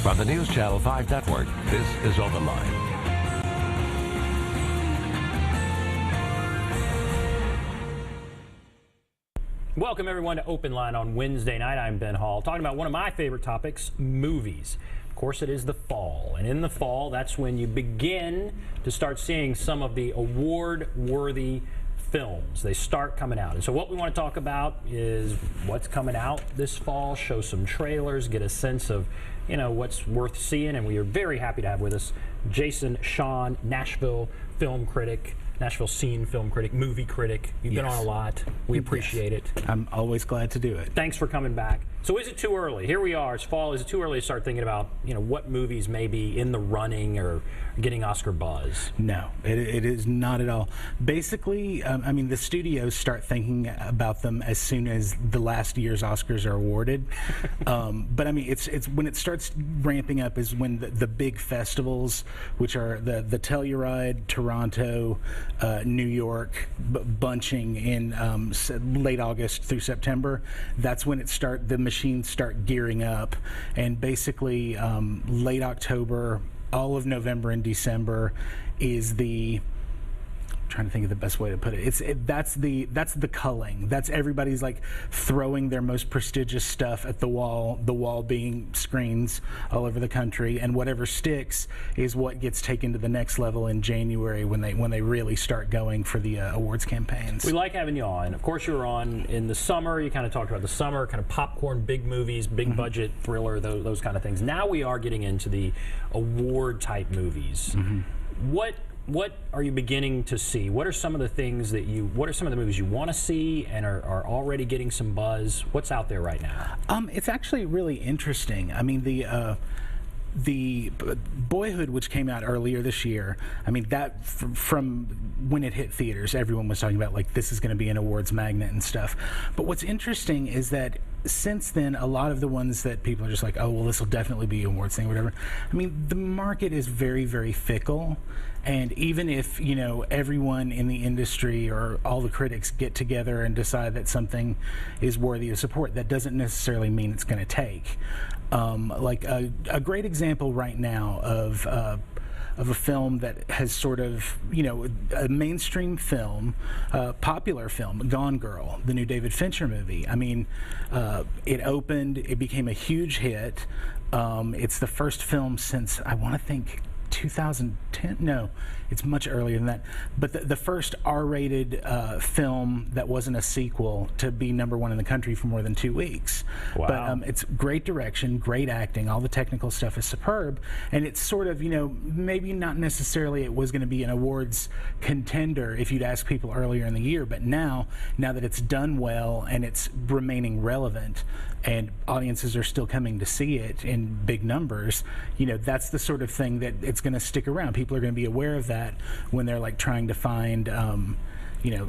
From the News Channel 5 Network, this is OpenLine. Welcome everyone to OpenLine on Wednesday night. I'm Ben Hall, talking about one of my favorite topics, movies. Of course, it is the fall, and in the fall, that's when you begin to start seeing some of the award-worthy films. They start coming out. And so what we want to talk about is what's coming out this fall, show some trailers, get a sense of, what's worth seeing. And we are very happy to have with us Jason Shawhan, Nashville film critic, Nashville scene film critic, movie critic. You've been on a lot. We appreciate it. I'm always glad to do it. Thanks for coming back. So is it too early? Here we are, it's fall. Is it too early to start thinking about, what movies may be in the running or getting Oscar buzz? No, it is not at all. Basically, the studios start thinking about them as soon as the last year's Oscars are awarded. But it's when it starts ramping up is when the big festivals, which are the Telluride, Toronto, New York, bunching in late August through September. That's when the machines start gearing up, and basically late October, all of November and December is trying to think of the best way to put it. That's the culling. That's everybody's like throwing their most prestigious stuff at the wall. The wall being screens all over the country, and whatever sticks is what gets taken to the next level in January when they really start going for the awards campaigns. We like having you on. Of course, you were on in the summer. You kind of talked about the summer, kind of popcorn, big movies, big budget thriller, those kind of things. Now we are getting into the award type movies. What are you beginning to see? What are some of the things what are some of the movies you want to see and are already getting some buzz? What's out there right now? It's actually really interesting. I mean, the Boyhood, which came out earlier this year, that from when it hit theaters, everyone was talking about like this is going to be an awards magnet and stuff. But what's interesting is that since then, a lot of the ones that people are just like, oh well, this will definitely be an awards thing, whatever. The market is very, very fickle. And even if, everyone in the industry or all the critics get together and decide that something is worthy of support, that doesn't necessarily mean it's going to take. Like a great example right now of a film that has sort of, a mainstream film, popular film, Gone Girl, the new David Fincher movie. It opened, it became a huge hit. It's the first film since, I want to think, 2010? No, it's much earlier than that. But the first R-rated film that wasn't a sequel to be #1 in the country for more than 2 weeks. Wow. But it's great direction, great acting, all the technical stuff is superb, and it's sort of, maybe not necessarily it was going to be an awards contender if you'd asked people earlier in the year, but now that it's done well and it's remaining relevant and audiences are still coming to see it in big numbers, that's the sort of thing that it's going to stick around. People are going to be aware of that when they're like trying to find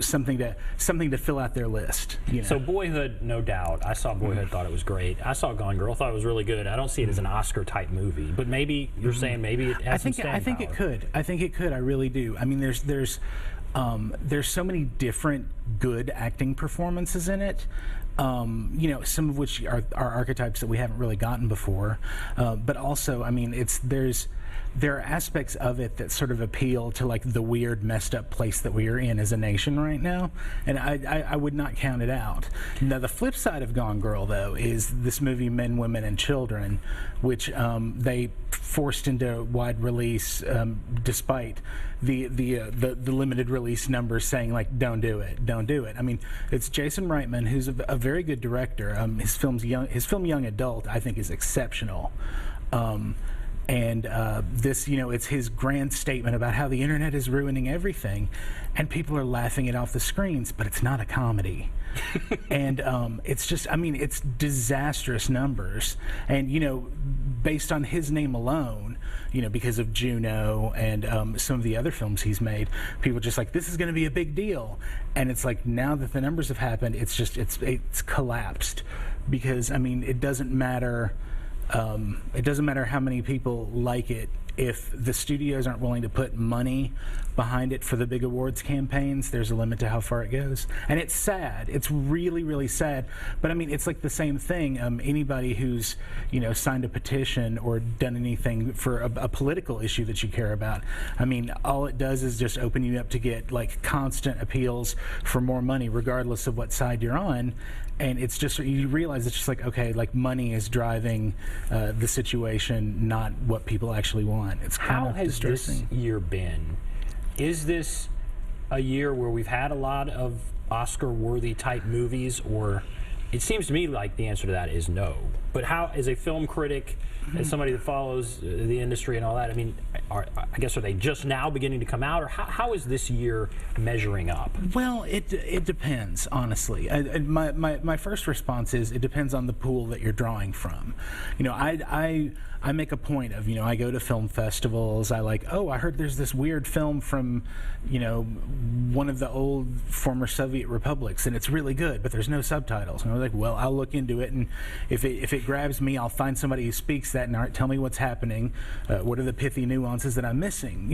something to fill out their list. So Boyhood, no doubt. I saw Boyhood, thought it was great. I saw Gone Girl, thought it was really good. I don't see it as an Oscar type movie, but maybe you're saying maybe it has some staying power. I think it could. I really do. There's so many different good acting performances in it. Some of which are archetypes that we haven't really gotten before, but also, there are aspects of it that sort of appeal to like the weird, messed up place that we are in as a nation right now, and I would not count it out. Now, the flip side of Gone Girl, though, is this movie Men, Women, and Children, which they forced into wide release despite the limited release numbers saying like don't do it. It's Jason Reitman, who's a very good director. His film Young Adult, I think, is exceptional. This, it's his grand statement about how the internet is ruining everything, and people are laughing it off the screens, but it's not a comedy. And it's just, it's disastrous numbers. And, based on his name alone, because of Juno and some of the other films he's made, people are just like, this is going to be a big deal. And it's like, now that the numbers have happened, it's collapsed. Because, it doesn't matter it doesn't matter how many people like it. If the studios aren't willing to put money behind it for the big awards campaigns, there's a limit to how far it goes. And it's sad. It's really, really sad. But I mean, it's like the same thing. Anybody who's, signed a petition or done anything for a political issue that you care about, I mean, all it does is just open you up to get like constant appeals for more money, regardless of what side you're on. And it's just, you realize it's just like, okay, like money is driving the situation, not what people actually want. It's kind of distressing. How has this year been? Is this a year where we've had a lot of Oscar-worthy type movies, or it seems to me like the answer to that is no. But how, as a film critic, as somebody that follows the industry and all that, I mean, I guess are they just now beginning to come out, or how is this year measuring up? Well, it depends, honestly. My first response is it depends on the pool that you're drawing from. I make a point of, I go to film festivals. I I heard there's this weird film from, one of the old former Soviet republics, and it's really good, but there's no subtitles. And I was like, well, I'll look into it, and if it grabs me, I'll find somebody who speaks that and tell me what's happening. What are the pithy nuances that I'm missing?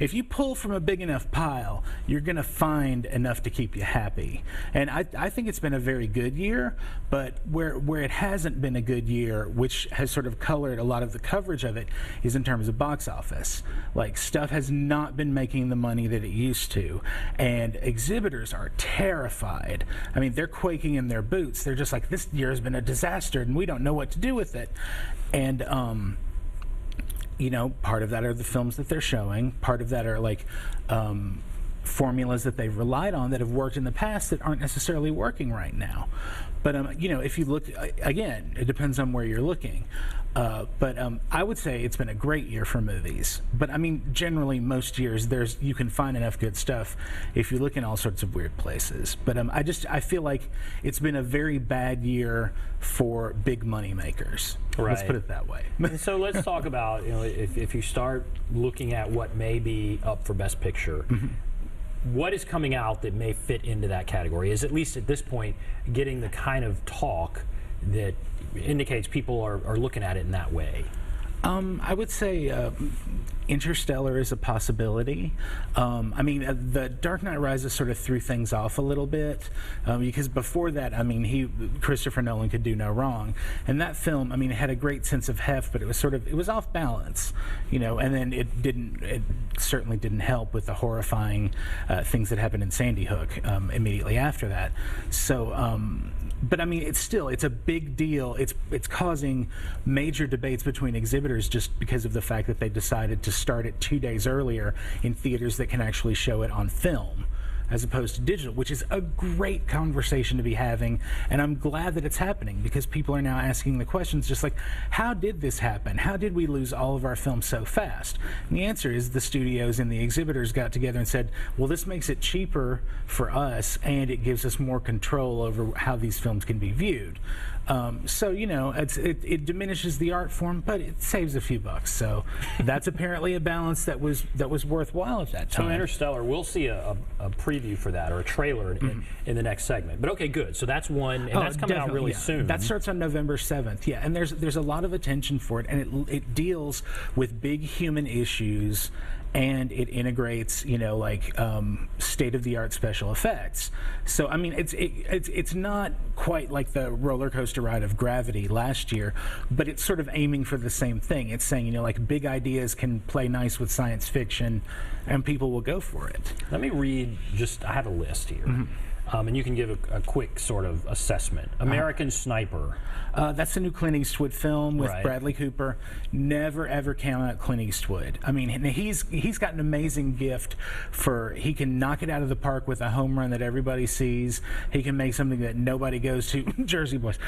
If you pull from a big enough pile, you're going to find enough to keep you happy. And I think it's been a very good year, but where it hasn't been a good year, which has sort of colored a lot of the coverage of it, is in terms of box office. Like, stuff has not been making the money that it used to, and exhibitors are terrified. I mean, they're quaking in their boots. They're just like, this year has been a disaster, and we don't know what to do with it. And part of that are the films that they're showing. Part of that are like formulas that they've relied on that have worked in the past that aren't necessarily working right now. But if you look, again, it depends on where you're looking. But I would say it's been a great year for movies. But I mean, generally, most years you can find enough good stuff if you look in all sorts of weird places. But I feel like it's been a very bad year for big money makers. Right. Let's put it that way. So let's talk about, if you start looking at what may be up for Best Picture. Mm-hmm. What is coming out that may fit into that category? Is, at least at this point, getting the kind of talk that indicates people are looking at it in that way? I would say Interstellar is a possibility. The Dark Knight Rises sort of threw things off a little bit, because before that, Christopher Nolan could do no wrong. And that film, it had a great sense of heft, but it was off balance, and then it certainly didn't help with the horrifying things that happened in Sandy Hook immediately after that. So, but it's a big deal. It's causing major debates between exhibitors just because of the fact that they decided to start it 2 days earlier in theaters that can actually show it on film, as opposed to digital, which is a great conversation to be having. And I'm glad that it's happening, because people are now asking the questions just like, how did this happen? How did we lose all of our films so fast? And the answer is the studios and the exhibitors got together and said, well, this makes it cheaper for us, and it gives us more control over how these films can be viewed. It diminishes the art form, but it saves a few bucks. So that's apparently a balance that was worthwhile at that time. So Interstellar, we'll see a preview for that, or a trailer in the next segment. But okay, good. So that's one, and that's coming out really soon. That starts on November 7th. Yeah, and there's a lot of attention for it, and it deals with big human issues, and it integrates, state-of-the-art special effects. So it's not quite like the roller coaster ride of Gravity last year, but it's sort of aiming for the same thing. It's saying, big ideas can play nice with science fiction, and people will go for it. Let me read. I have a list here. Mm-hmm. And you can give a quick sort of assessment. American Sniper. That's the new Clint Eastwood film with Right. Bradley Cooper. Never, ever count out Clint Eastwood. He's got an amazing gift for, he can knock it out of the park with a home run that everybody sees. He can make something that nobody goes to. Jersey Boys.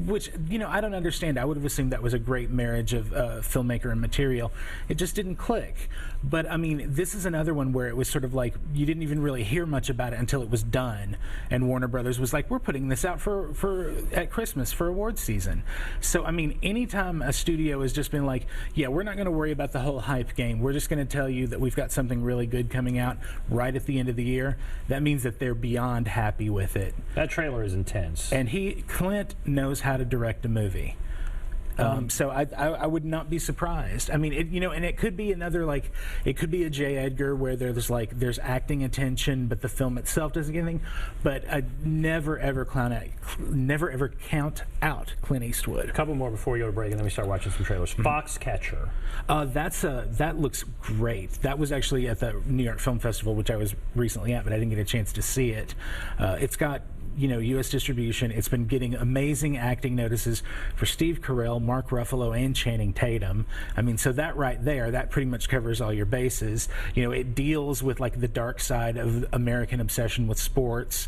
Which, I don't understand. I would have assumed that was a great marriage of filmmaker and material. It just didn't click. But, this is another one where it was sort of like you didn't even really hear much about it until until it was done, and Warner Brothers was like, we're putting this out for at Christmas for awards season. So I mean, anytime a studio has just been like, yeah, we're not going to worry about the whole hype game, we're just going to tell you that we've got something really good coming out right at the end of the year, that means that they're beyond happy with it. That trailer is intense. And Clint knows how to direct a movie. So I would not be surprised. I mean, and it could be another, like, it could be a J. Edgar where there's acting attention, but the film itself doesn't get anything. But never ever count out Clint Eastwood. A couple more before we go to break, and then we start watching some trailers. Foxcatcher. That looks great. That was actually at the New York Film Festival, which I was recently at, but I didn't get a chance to see it. It's got U.S. distribution. It's been getting amazing acting notices for Steve Carell, Mark Ruffalo, and Channing Tatum. I mean, so that right there, that pretty much covers all your bases. It deals with like the dark side of American obsession with sports.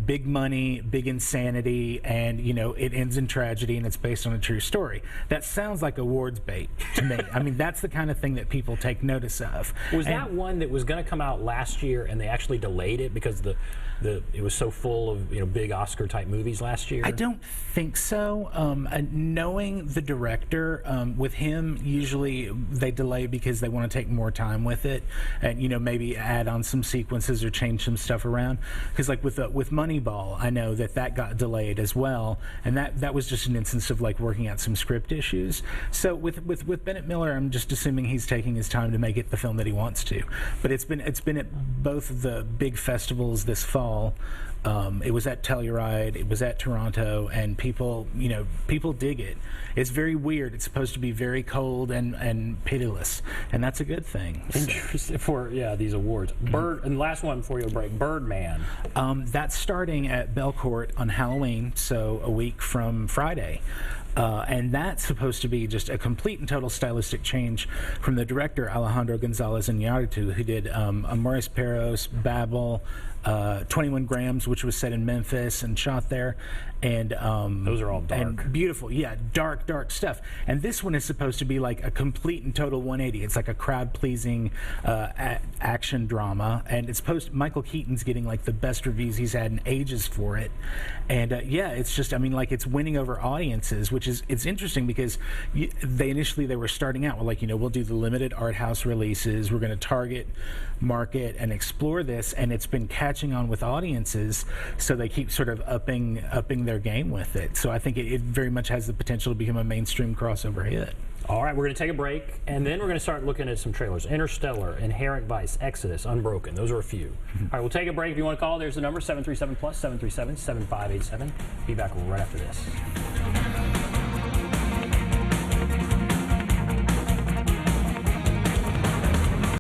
Big money, big insanity, and it ends in tragedy, and it's based on a true story. That sounds like awards bait to me. I mean, that's the kind of thing that people take notice of. Was that one that was going to come out last year, and they actually delayed it because it was so full of big Oscar type movies last year? I don't think so. Knowing the director, with him usually they delay because they want to take more time with it, and maybe add on some sequences or change some stuff around. Because like with Moneyball, I know that got delayed as well, and that was just an instance of like working out some script issues. So with Bennett Miller, I'm just assuming he's taking his time to make it the film that he wants to. But it's been at both of the big festivals this fall. It was at Telluride, it was at Toronto, and people dig it. It's very weird. It's supposed to be very cold and pitiless, and that's a good thing. Interesting for these awards. And last one before you break. Birdman. That's starting at Belcourt on Halloween, so a week from Friday. And that's supposed to be just a complete and total stylistic change from the director Alejandro Gonzalez Iñárritu, who did Amores Perros, Babel, 21 Grams, which was set in Memphis and shot there, and those are all dark and beautiful, dark stuff. And this one is supposed to be like a complete and total 180. It's like a crowd-pleasing action drama, and it's Michael Keaton's getting like the best reviews he's had in ages for it, and it's just, I mean, like, it's winning over audiences, which is, it's interesting because they were starting out with like, we'll do the limited art house releases, we're going to target, market, and explore this, and it's been catching on with audiences, so they keep sort of upping their game with it. So I think it very much has the potential to become a mainstream crossover hit. All right, we're going to take a break, and then we're going to start looking at some trailers. Interstellar, Inherent Vice, Exodus, Unbroken. Those are a few. All right, we'll take a break. If you want to call, there's the number, 737+, 737-7587. Be back right after this.